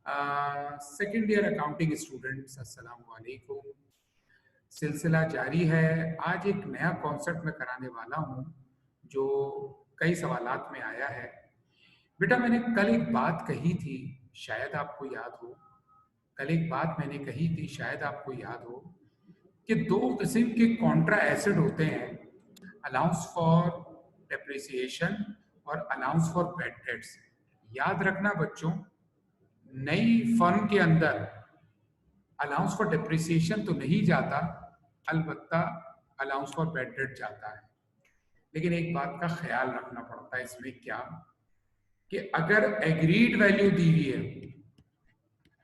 Second year accounting students, अस्सलाम वालेकुम। सिलसिला जारी है। आज एक नया कॉन्सेप्ट मैं कराने वाला हूँ जो कई सवालात में आया है। बेटा, मैंने कल एक बात कही थी, शायद आपको याद हो। कल एक बात मैंने कही थी, शायद आपको याद हो, कि दो किस्म के कॉन्ट्रा एसेट होते हैं, अलाउंस फॉर डेप्रिसिएशन और अलाउंस फॉर बैड डेट्स। याद रखना बच्चों, नई फर्म के अंदर अलाउंस फॉर डेप्रिसिएशन तो नहीं जाता, अलबत्ता अलाउंस फॉर बैड डेट जाता है। लेकिन एक बात का ख्याल रखना पड़ता है इसमें, क्या कि अगर एग्रीड वैल्यू दी हुई है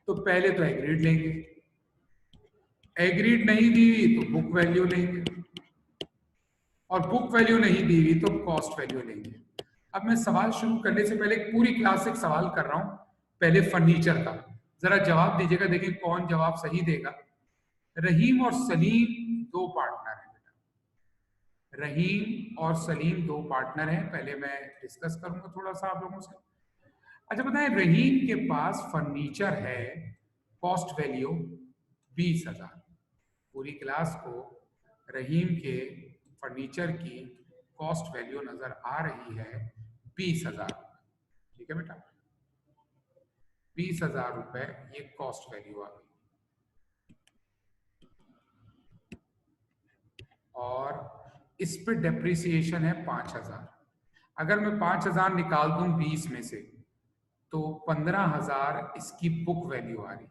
तो पहले तो एग्रीड लेंगे, एग्रीड नहीं दी हुई तो बुक वैल्यू लेंगे, और बुक वैल्यू नहीं दी हुई तो कॉस्ट वैल्यू लेंगे। अब मैं सवाल शुरू करने से पहले पूरी क्लास से एक सवाल कर रहा हूं, पहले फर्नीचर का। जरा जवाब दीजिएगा, देखिए कौन जवाब सही देगा। रहीम और सलीम दो पार्टनर हैं बेटा, रहीम और सलीम दो पार्टनर हैं। पहले मैं डिस्कस करूंगा थोड़ा सा आप लोगों से। अच्छा बताएं, रहीम के पास फर्नीचर है, कॉस्ट वैल्यू 20,000। पूरी क्लास को रहीम के फर्नीचर की कॉस्ट वैल्यू नजर आ रही है 20,000। ठीक है बेटा, 20,000 रुपए ये कॉस्ट वैल्यू आ गई, और इस पे डेप्रिसिएशन है 5,000। अगर मैं 5,000 निकाल दूं 20 में से तो 15,000 इसकी बुक वैल्यू आ रही,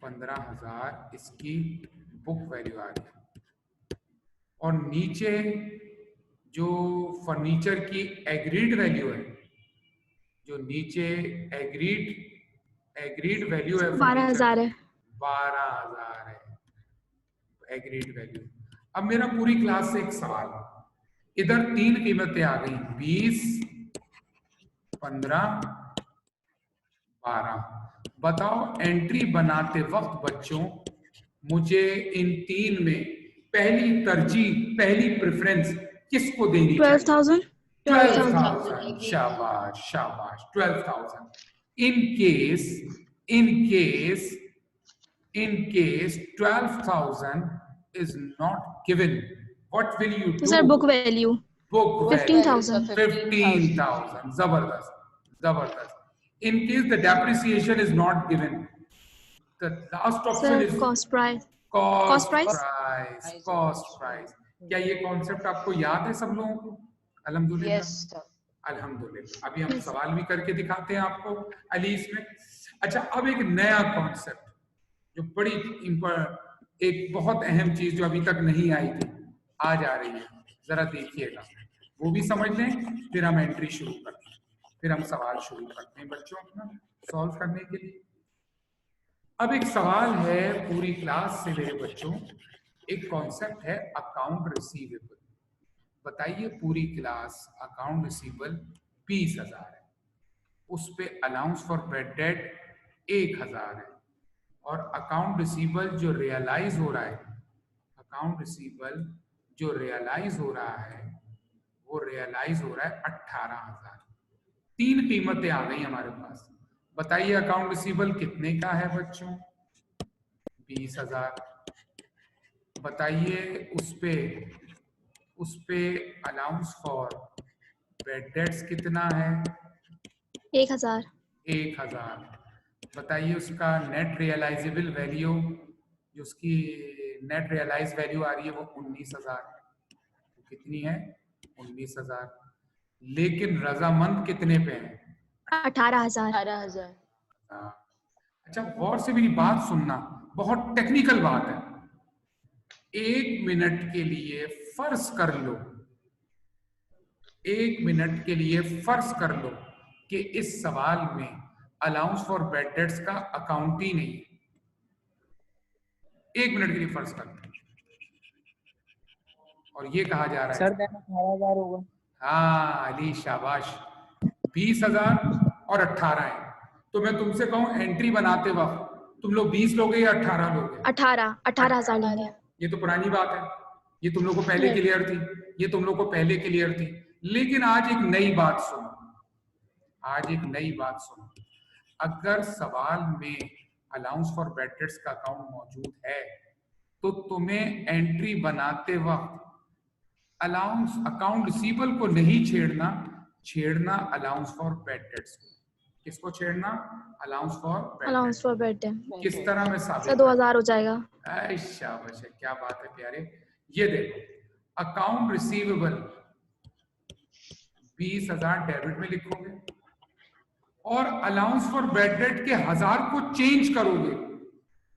15,000 इसकी बुक वैल्यू आ रही। और नीचे जो फर्नीचर की एग्रीड वैल्यू है, जो नीचे एग्रीड वैल्यू है 12,000 है। 12,000 है एग्रीड वैल्यू। अब मेरा पूरी क्लास से एक सवाल, इधर तीन कीमतें आ गई, 20, 15, 12। बताओ एंट्री बनाते वक्त बच्चों मुझे इन तीन में पहली तरजीह, पहली प्रेफरेंस किसको देनी चाहिए? 12,000। 12,000। शाबाश शाबाश, 12,000। in case 12,000 is not given, what will you do? Sir book value Book 15,000। 15,000। जबरदस्त। In case the depreciation is not given, the last option sir is cost price. cost price? price। क्या ये concept आपको याद है सब लोगों को? अल्हम्दुलिल्लाह। Yes, अल्हम्दुलिल्लाह। अभी हम सवाल भी करके दिखाते हैं आपको अली इसमें। अच्छा, अब एक नया कॉन्सेप्ट जो बड़ी एक बहुत अहम चीज जो अभी तक नहीं आई थी, आज आ रही है, जरा देखिएगा, वो भी समझ लें, फिर हम एंट्री शुरू करते हैं, फिर हम सवाल शुरू करते हैं बच्चों अपना सॉल्व करने के लिए। अब एक सवाल है पूरी क्लास से मेरे बच्चों, एक कॉन्सेप्ट है अकाउंट रिसीवेबल। बताइए पूरी क्लास, अकाउंट रिसीवेबल 20,000 है, उस पे अलाउंस फॉर बैड डेट 1,000 है, और अकाउंट रिसीवेबल जो रियलाइज हो रहा है, अकाउंट रिसीवेबल जो रियलाइज हो रहा है वो रियलाइज हो रहा है 18,000। तीन कीमतें आ गई हमारे पास। बताइए अकाउंट रिसीवेबल कितने का है बच्चों? 20,000। बताइए उस पे अलाउंस फॉर बैड डेट्स कितना है? 1,000। 1,000। बताइए उसका नेट रियलाइजेबल वैल्यू, जो उसकी नेट रियलाइज वैल्यू आ रही है वो 19,000। कितनी है? 19,000। लेकिन रजामंद कितने पे है? 18,000। अच्छा, गौर से मेरी बात सुनना, बहुत टेक्निकल बात है। 1 मिनट के लिए फर्ज कर लो, 1 मिनट के लिए फर्ज कर लो कि इस सवाल में अलाउंस फॉर बैड डेट्स का अकाउंट ही नहीं है। 1 मिनट के लिए फर्ज कर लो, और ये कहा जा रहा है सर 18,000 होगा। हाँ अली, शाबाश। 20,000 और 18 है। तो मैं तुमसे कहूं एंट्री बनाते वक्त तुम लोग 20 लोगे या 18 लोगे? 18,000 लेंगे। ये तो पुरानी बात है, ये तुम लोग को पहले क्लियर थी, ये तुम लोग को पहले क्लियर थी। लेकिन आज एक नई बात सुनो, आज एक नई बात सुनो। अगर सवाल में अलाउंस फॉर बैड डेट्स का अकाउंट मौजूद है तो तुम्हें एंट्री बनाते वक्त अलाउंस अकाउंट रिसीवेबल को नहीं छेड़ना अलाउंस फॉर बैड डेट्स को। किसको छेड़ना? Allowance for allowance for bad debt. किस तरह में साबित? सर 2000 हो जाएगा। शाबाश है, क्या बात है प्यारे। ये देखो, अकाउंट रिसीवेबल 20,000 डेबिट में लिखोगे और अलाउंस फॉर बैड डेट के 1000 को चेंज करोगे,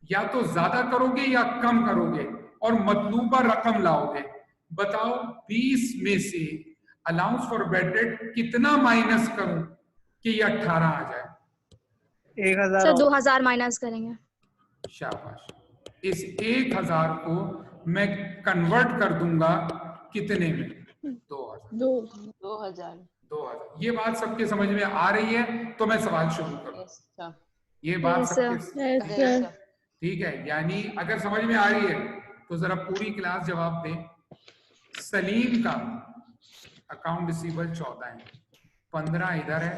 या तो ज्यादा करोगे या कम करोगे और मतलूबा रकम लाओगे। बताओ 20 में से अलाउंस फॉर बैड डेट कितना माइनस करूं कि ये 18 आ जाए? 1000। सर 2000 माइनस करेंगे। शाबाश। इस 1000 को मैं कन्वर्ट कर दूंगा कितने में? 2000। ये बात सबके समझ में आ रही है? तो मैं सवाल शुरू करूं। ये बात सबके ठीक है? यानी अगर समझ में आ रही है तो जरा पूरी क्लास जवाब दे। सलीम का अकाउंट रिसीवेबल 14 है, 15 इधर है,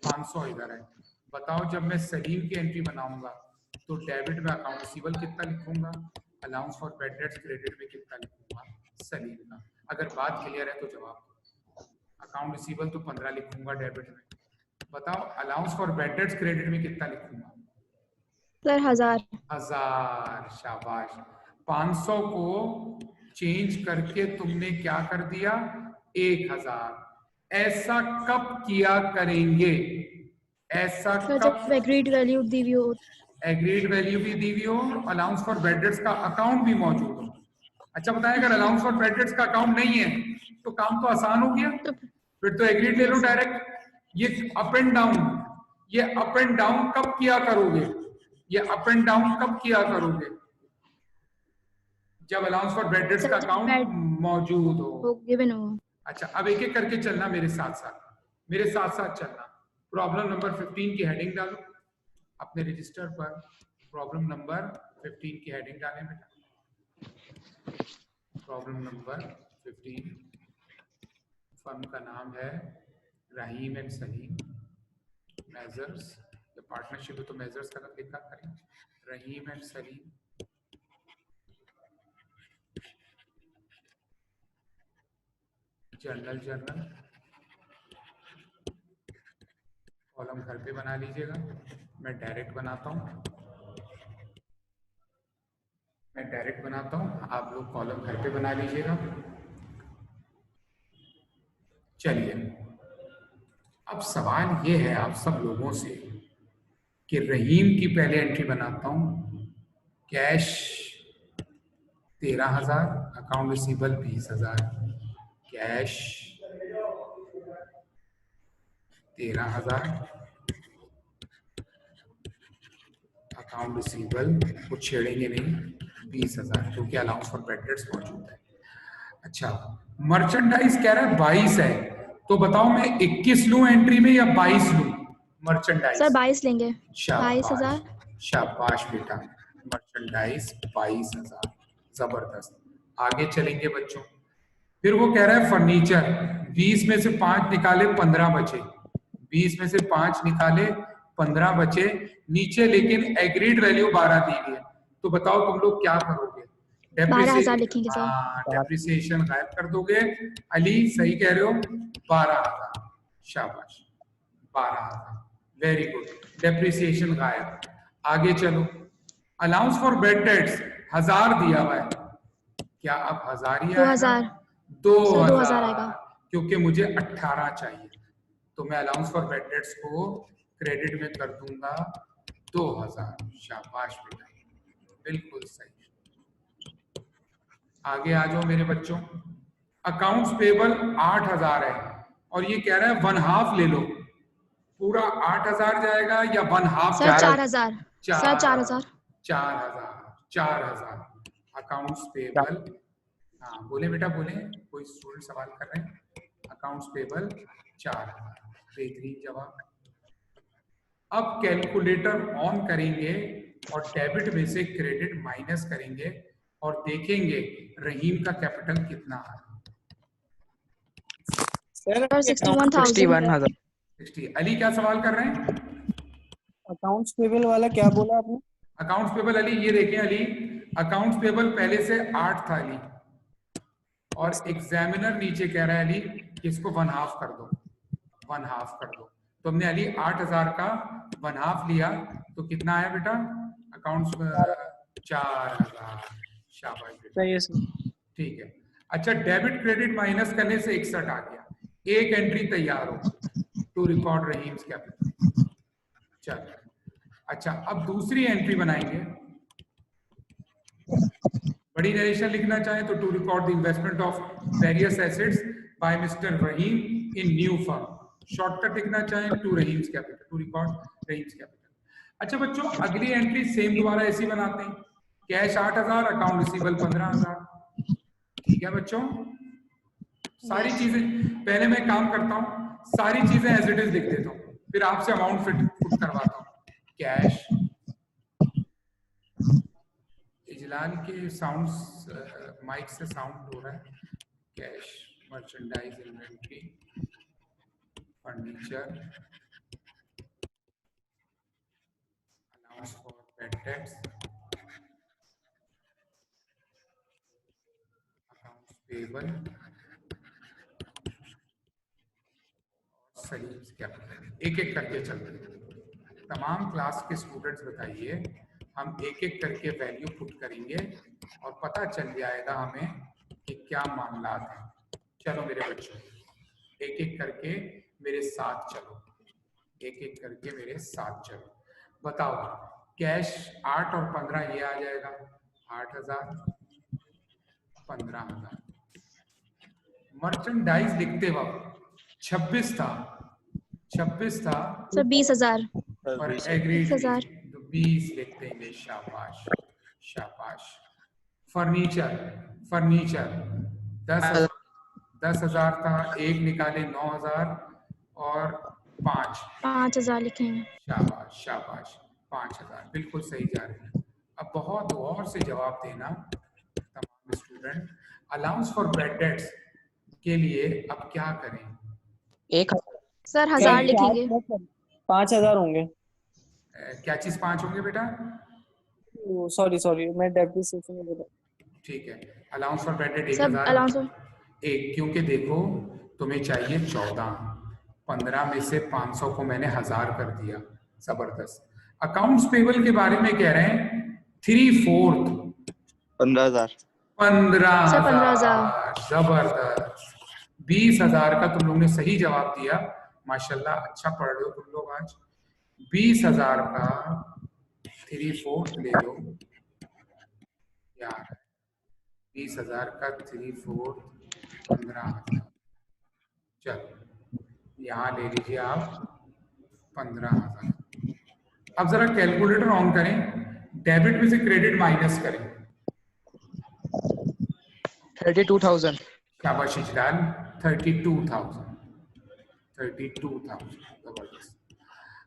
500 इधर है। बताओ जब मैं सलीम की एंट्री बनाऊंगा तो डेबिट में अकाउंट रिसीवेबल कितना लिखूंगा, allowance for bad dates credit में कितना लिखूंगा सलीम का? अगर बात क्लियर है तो जवाब दो। अकाउंट रिसीवेबल तो 15 लिखूंगा डेबिट में। बताओ allowance for bad dates credit में कितना लिखूंगा? सर 1000। शाबाश। 500 को चेंज करके तुमने क्या कर दिया? 1000। ऐसा कब किया करेंगे? ऐसा जब एग्रीड वैल्यू दी हुई हो। एग्रीड वैल्यू भी दी हुई हो, अलाउंस फॉर बैड डेट्स का अकाउंट भी मौजूद हो। अच्छा बताएं, अगर अलाउंस फॉर बैड डेट्स का अकाउंट नहीं है तो काम तो आसान हो गया, फिर तो एग्रीड ले लो डायरेक्ट। ये अप एंड डाउन कब किया करोगे? ये अप एंड डाउन कब किया करोगे? जब अलाउंस फॉर बैड डेट्स का अकाउंट मौजूद हो, गिवन हो। अच्छा अब एक एक करके चलना मेरे साथ चलना। प्रॉब्लम नंबर 15 की हेडिंग डालो अपने रजिस्टर पर। प्रॉब्लम नंबर 15 की हेडिंग डालें बेटा। प्रॉब्लम नंबर 15, फर्म का नाम है रहीम एंड सलीम मेजर्स, या पार्टनरशिप है तो मेजर्स का लिखा करें, रहीम एंड सलीम। जर्नल कॉलम घर पे बना लीजिएगा, मैं डायरेक्ट बनाता हूँ, आप लोग कॉलम घर पे बना लीजिएगा। चलिए अब सवाल ये है आप सब लोगों से कि रहीम की पहले एंट्री बनाता हूँ। Cash 13,000, account receivable 20,000। Cash 13,000, account receivable को छेड़ेंगे नहीं, 20,000 क्योंकि अलाउंस फॉर बैड डेट्स मौजूद है। अच्छा मर्चेंडाइज कह रहा है 22 है, तो बताओ मैं 21 लूं एंट्री में या 22 लूं? मर्चेंडाइज सर 22 लेंगे। 22,000। शाबाश बेटा, मर्चेंडाइज 22,000, जबरदस्त। आगे चलेंगे बच्चों। फिर वो कह रहा है फर्नीचर, 20 में से 5 निकाले 15 बचे, 20 में से 5 निकाले 15 बचे नीचे, लेकिन एग्रीड वैल्यू 12 दी गई है। तो बताओ तुम लोग क्या करोगे? 12,000 लिखेंगे सर। डेप्रिसिएशन गायब कर दोगे। अली सही कह रहे हो, 12,000। शाबाश 12,000, वेरी गुड। डेप्रिसिएशन गायब। आगे चलो, अलाउंस फॉर बैड डेट्स 1000 दिया हुआ है, क्या अब 1000 ही आएगा? 2000 आएगा, क्योंकि मुझे 18 चाहिए, तो मैं अलाउंस फॉर बैड डेट्स को क्रेडिट में कर दूंगा 2000। शाबाश बेटा, बिल्कुल सही। आगे आ जाओ मेरे बच्चों। अकाउंट्स पेबल 8000 है और ये कह रहा है 1/2 ले लो। पूरा 8000 जाएगा या 1/2? 4,000। 4,000 अकाउंट्स पेबल। हाँ बोले बेटा बोले, कोई स्टूडेंट सवाल कर रहे हैं? अकाउंट्स पेबल 4,000, बेहतरीन जवाब। अब कैलकुलेटर ऑन करेंगे और डेबिट में से क्रेडिट माइनस करेंगे और देखेंगे रहीम का कैपिटल कितना है। सर 61,000। 60। अली क्या सवाल कर रहे हैं? अकाउंट्स पेबल वाला क्या बोला आपने? अकाउंट्स पेबल अली, ये देखें अली, अकाउंट्स पेबल पहले से 8 था अली, और एग्जामिनर नीचे कह रहा है अली कि इसको 1/2 कर दो, 1/2 कर दो। तो हमने अली 8,000 का 1/2 लिया, तो कितना आया बेटा अकाउंट्स? 4,000। शाबाश बेटा, सही है सर। ठीक है। अच्छा, डेबिट क्रेडिट माइनस करने से 61 आ गया, एक एंट्री तैयार हो, टू रिकॉर्ड रहीम्स कैपिटल। चल, अच्छा अब दूसरी एंट्री बनाएंगे। बड़ी नरेशन लिखना चाहें तो to record the investment of various assets by mister Rahim in new firm. Shortcut लिखना चाहें to Rahim's capital, to record Rahim's capital. अच्छा बच्चों, अगली एंट्री सेम दोबारा ऐसी बनाते हैं, कैश 8,000, अकाउंट रिसीवेबल 15,000। ठीक है बच्चों, सारी चीजें पहले मैं काम करता हूं, सारी चीजें एज इट इज लिख देता हूं, फिर आपसे अमाउंट पुट करवाता हूं। कैश, इजलाल के साउंड माइक से साउंड हो रहा है। Cash, merchandise, inventory, furniture, allowance for bad dates, accounts payable, Salim's capital. एक एक करके चलते हैं। तमाम क्लास के स्टूडेंट्स बताइए, हम एक एक करके वैल्यू पुट करेंगे और पता चल जाएगा हमें कि क्या मामला है। चलो मेरे बच्चों, एक एक करके मेरे साथ चलो, एक एक करके मेरे साथ चलो। बताओ, कैश 8 और 15 ये आ जाएगा, 8,000, 15,000। मर्चेंडाइज लिखते वक्त 26 था, 26 था, सर 20,000। और एग्रीड 20,000। तो 20 लिखते हैं। शाबाश शाबाश। फर्नीचर, फर्नीचर 10,000 था, एक निकाले 9,000 और 5। 5,000 लिखेंगे। शाबाश शाबाश, 5,000 बिल्कुल सही जा रहे हैं। अब बहुत गौर से जवाब देना तमाम student. Allowance for bad dates के लिए अब क्या करें? सर 1,000 लिखेंगे। 5,000 होंगे। क्या चीज 5 होंगे बेटा? सॉरी सॉरी, मैं डेप्रिसिएशन में बोला। ठीक है, allowance for bad date sir 1,000 allowance एक, क्योंकि देखो तुम्हें चाहिए 14, 15 में से 500 को मैंने 1,000 कर दिया, जबरदस्त। अकाउंट्स पेबल के बारे में कह रहे हैं 3/4, 15,000। 15,000, जबरदस्त। 20,000 का तुम लोग ने सही जवाब दिया, माशाल्लाह, अच्छा पढ़ रहे हो तुम लोग आज। 20,000 का 3/4 ले लो यार, 20,000 का 3/4 15,000। चलो यहाँ ले लीजिए आप 15,000। अब जरा कैलकुलेटर ऑन करें, डेबिट में से क्रेडिट माइनस करें। 32,000। शाबाश इजलाल, 32,000, 32,000, जबरदस्त।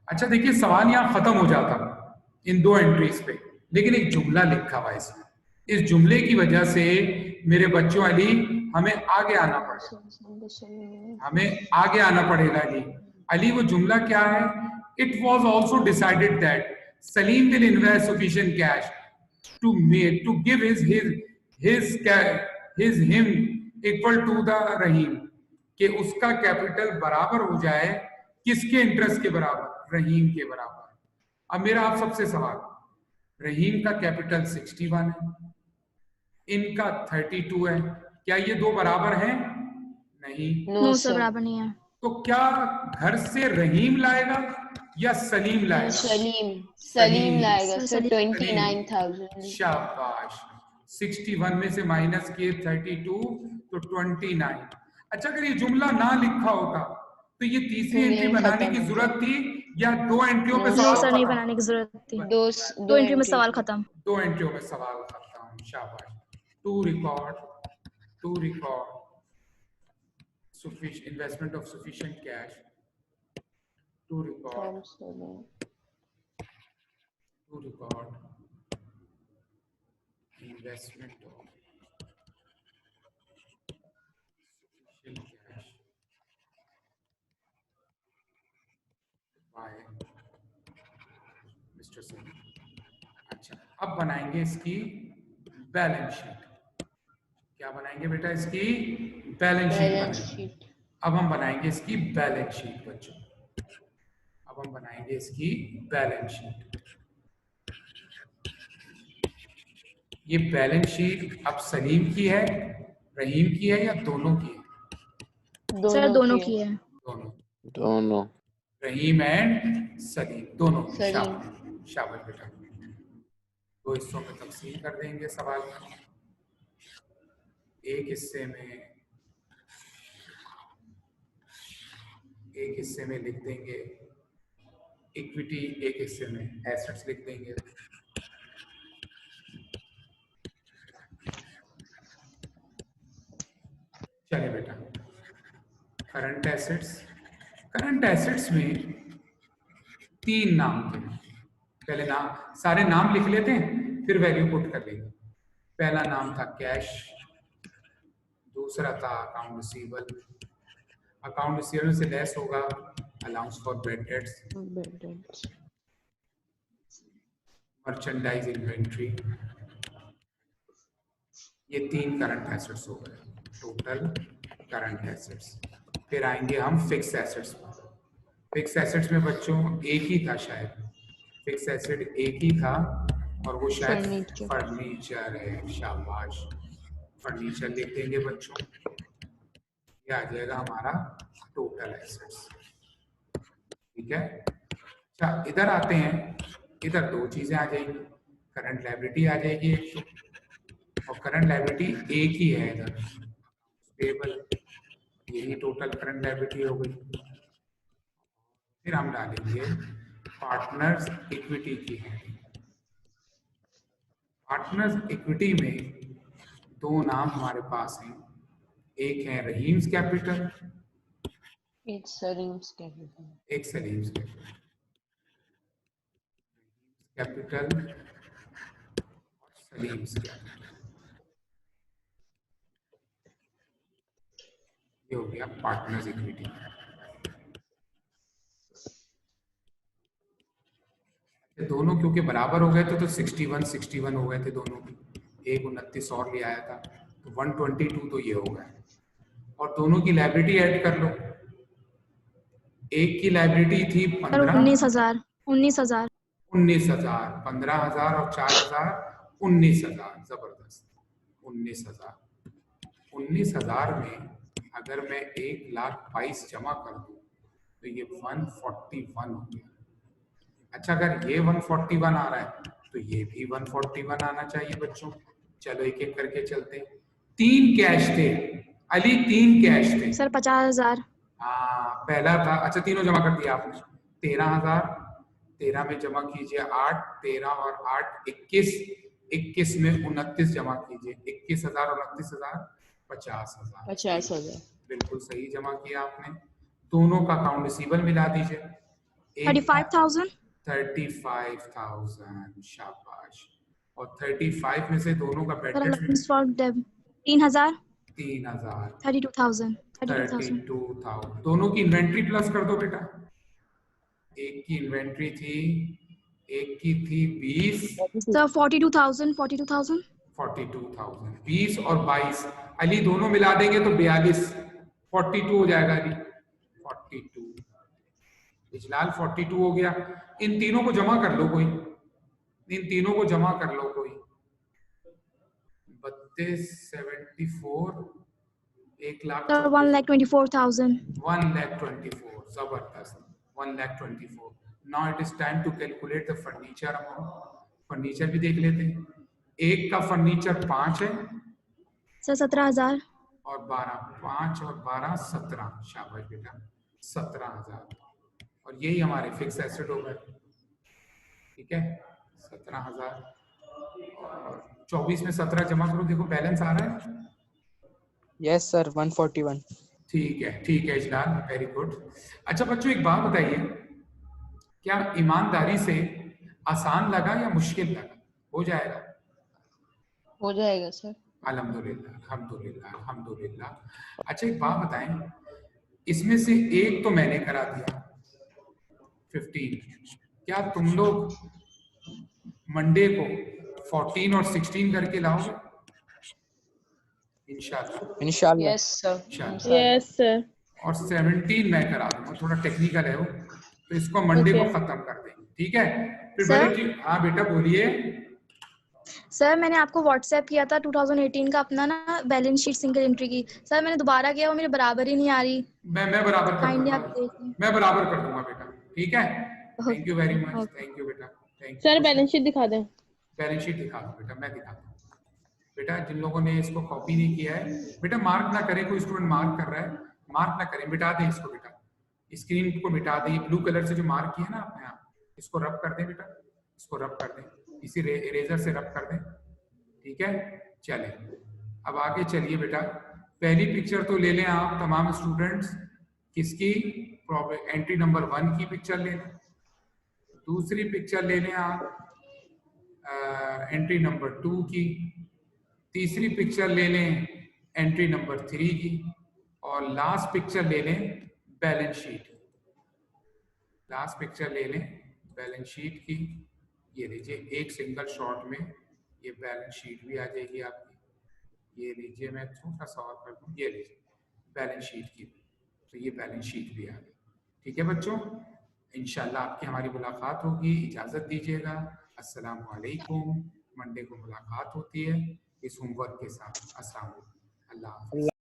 अच्छा देखिए, सवाल यहाँ खत्म हो जाता इन दो एंट्रीज पे, लेकिन एक जुमला लिखा हुआ है इसमें। इस जुमले की वजह से मेरे बच्चों अली हमें आगे आना पड़ेगा, हमें आगे आना पड़ेगा अली। अली वो जुमला क्या है? It was also decided that Salim will invest sufficient cash to give him equal to the रहीम, कि उसका कैपिटल बराबर हो जाए किसके इंटरेस्ट के बराबर? रहीम के बराबर। अब मेरा आप सबसे सवाल, रहीम का कैपिटल 61 है, इनका 32 है, क्या ये दो बराबर हैं? नहीं। नो सर, बराबर नहीं है। तो क्या घर से रहीम लाएगा या सलीम लाएगा? सलीम लाएगा सर, सर। सलीम। 29,000। शाबाश, 61 में से माइनस किए 32 तो 29। अच्छा, अगर ये जुमला ना लिखा होता तो ये तीसरी एंट्री बनाने की जरूरत थी या दो एंट्रियों पे नो सवाल सर, नहीं खत्म? बनाने की जरूरत थी। दो दो एंट्री में सवाल खत्म। दो एंट्रियों में सवाल खत्म। शाबाश। To record sufficient investment of sufficient cash to record investment of sufficient cash by mister Salim. अच्छा, अब बनाएंगे इसकी बैलेंस शीट। क्या बनाएंगे बेटा? इसकी बैलेंस शीट बैलेंस बनाएंगे। शीट। अब हम बनाएंगे इसकी बैलेंस शीट बच्चों। अब हम बनाएंगे इसकी बैलेंस शीट। ये बैलेंस शीट अब सलीम की है, रहीम की है या दोनों की है? सर दोनों की की है। दोनों। दोनों। रहीम एंड सलीम दोनों की। सलीम। शाबाश शाबाश बेटा। दो हिस्सों में तकसीम कर देंगे सवाल में। एक हिस्से में लिख देंगे इक्विटी, एक हिस्से में एसेट्स लिख देंगे। चलिए बेटा, करंट एसेट्स में 3 नाम थे। पहले नाम, सारे नाम लिख लेते हैं फिर वैल्यू पुट कर लेंगे। पहला नाम था कैश, दूसरा था अकाउंट रिसीवेबल, अकाउंट रिसीवेबल से लेस होगा allowance for bad dates, merchandise inventory. ये 3 करंट एसेट्स हो गए, टोटल करंट एसेट्स। फिर आएंगे हम फिक्स एसेट्स पर। फिक्स एसेट्स में बच्चों एक ही था शायद, फिक्स एसेट एक ही था और वो शायद फर्नीचर है। शाबाश, फर्नीचर लिख देंगे बच्चों। ये आ जाएगा हमारा टोटल एसेट्स। ठीक है। अच्छा, इधर आते हैं, इधर 2 चीजें आ जाएंगी। करंट लायबिलिटी आ जाएगी एक तो, और करंट लायबिलिटी एक ही है इधर, पेबल। यही टोटल करंट लायबिलिटी हो गई। फिर हम डालेंगे पार्टनर्स इक्विटी की है। पार्टनर्स इक्विटी में 2 नाम हमारे पास हैं, एक है रहीम्स कैपिटल, एक सलीम्स कैपिटल। एक सलीम्स कैपिटल, सलीम्स कैपिटल। ये हो गया पार्टनर्स इक्विटी। दोनों क्योंकि बराबर हो गए थे तो 61 हो गए थे दोनों की। एक 29 और ले आया था तो 122 तो ये हो गया। और दोनों की लायबिलिटी ऐड कर लो। एक की लायबिलिटी थी 15, 19,000 19,000 19,000, 15,000 और 4,000, 19,000। जबरदस्त। 19,000 में अगर मैं 1,22,000 जमा कर दूं तो ये 141 हो गया। अच्छा, अगर ये 141 आ रहा है तो ये भी 141 आना चाहिए बच्चों। चलो एक एक करके चलते हैं। 3 कैश थे अली, 3 कैश थे। सर 50,000। हाँ, पहला था, अच्छा तीनों जमा कर दिया आपने। 13,000, 13 में जमा कीजिए 8, 13 और 8 21, 21 में 29 जमा कीजिए। 21,000 और 29,000 50,000। 50,000। बिल्कुल सही जमा किया आपने। दोनों का अकाउंट रिसीवेबल मिला दीजिए। 35,000 35,000। शाबाश। और 35 में से दोनों का सर बैड डेट्स में 3,000 3,000, 32,000 32,000। दोनों की इन्वेंट्री प्लस कर दो बेटा। एक की इन्वेंट्री थी, एक की थी 20, सर 42,000 42,000 42,000। 20 और 22 अली दोनों मिला देंगे तो 42, 42 हो जाएगा अली। 42 इजलाल 42 हो गया। इन तीनों को जमा कर लो कोई, इन तीनों को जमा कर लो कोई। 32, 74, 1,00,000, सर 1,24,000 1,24,000। जबरदस्त, 1,24,000। Now it is time to calculate the furniture amount. Furniture भी देख लेते हैं। एक का फर्नीचर 5 है सर 17,000 और 12, 5 और 12 17। शाबाश बेटा, 17,000। और यही हमारे फिक्स एसेट हो गए। ठीक है, 17,000 और 24 में 17 जमा करो, देखो बैलेंस आ रहा है। Yes sir 141। ठीक है इजलाल, वेरी गुड। अच्छा बच्चों, एक बात बताइए, क्या ईमानदारी से आसान लगा या मुश्किल लगा? हो जाएगा? हो जाएगा सर। अल्हम्दुलिल्लाह अल्हम्दुलिल्लाह अल्हम्दुलिल्लाह। अच्छा एक बात बताएं, इसमें से एक तो मैंने करा दिया 15, क्या तुम लोग मंडे को 14 और 16 करके लाओगे इंशाल्लाह। इंशाल्लाह। Yes sir. इंशाल्लाह। Yes sir. और 17 मैं करा दूंगा, थोड़ा टेक्निकल है वो, तो इसको मंडे को Okay. खत्म कर देंगे, ठीक है। फिर सर? बड़ी चीज, हाँ बेटा बोलिए। सर मैंने आपको व्हाट्सएप किया था 2018 का अपना ना बैलेंस शीट सिंगल एंट्री की। सर मैंने दोबारा किया, वो मेरे बराबर ही नहीं आ रही। मैं बराबर कर काइंडली दूंगा, आप देख लें। मैं बराबर कर दूंगा बेटा, ठीक है। Thank you very much, Okay. Thank you बेटा, thank sir you. Balance sheet दिखा दें। बैलेंस शीट दिखा दो बेटा, मैं दिखाता हूँ। बेटा जिन लोगों ने इसको कॉपी नहीं किया है, बेटा मार्क ना करें, कोई स्टूडेंट मार्क कर रहा है, मार्क ना करें, मिटा दें इसको बेटा, स्क्रीन को मिटा दें। ब्लू कलर से जो मार्क किया ना आपने, यहाँ इसको रब कर दें बेटा, इसको रब कर दें, इसी इरेजर से रब कर दें, ठीक है। चले अब आगे चलिए बेटा। पहली पिक्चर तो ले लें आप तमाम स्टूडेंट्स, किसकी, एंट्री नंबर 1 की पिक्चर ले लें। दूसरी पिक्चर ले लें आप एंट्री नंबर 2 की। तीसरी पिक्चर ले लें एंट्री नंबर 3 की। और लास्ट पिक्चर ले लें बैलेंस शीट। लास्ट पिक्चर ले लें बैलेंस शीट की। ये लीजिए, एक सिंगल शॉट में ये बैलेंस शीट भी आ जाएगी आपकी। ये लीजिए, मैं छोटा सा और कर दूं, ये लीजिए बैलेंस शीट की, तो ये बैलेंस शीट भी आ गई, ठीक है बच्चों। इंशाल्लाह आपकी हमारी मुलाकात होगी, इजाज़त दीजिएगा। अस्सलाम वालेकुम। मंडे को मुलाकात होती है इस होमवर्क के साथ। अस्सलाम वालेकुम। अल्लाह हाफ़िज़।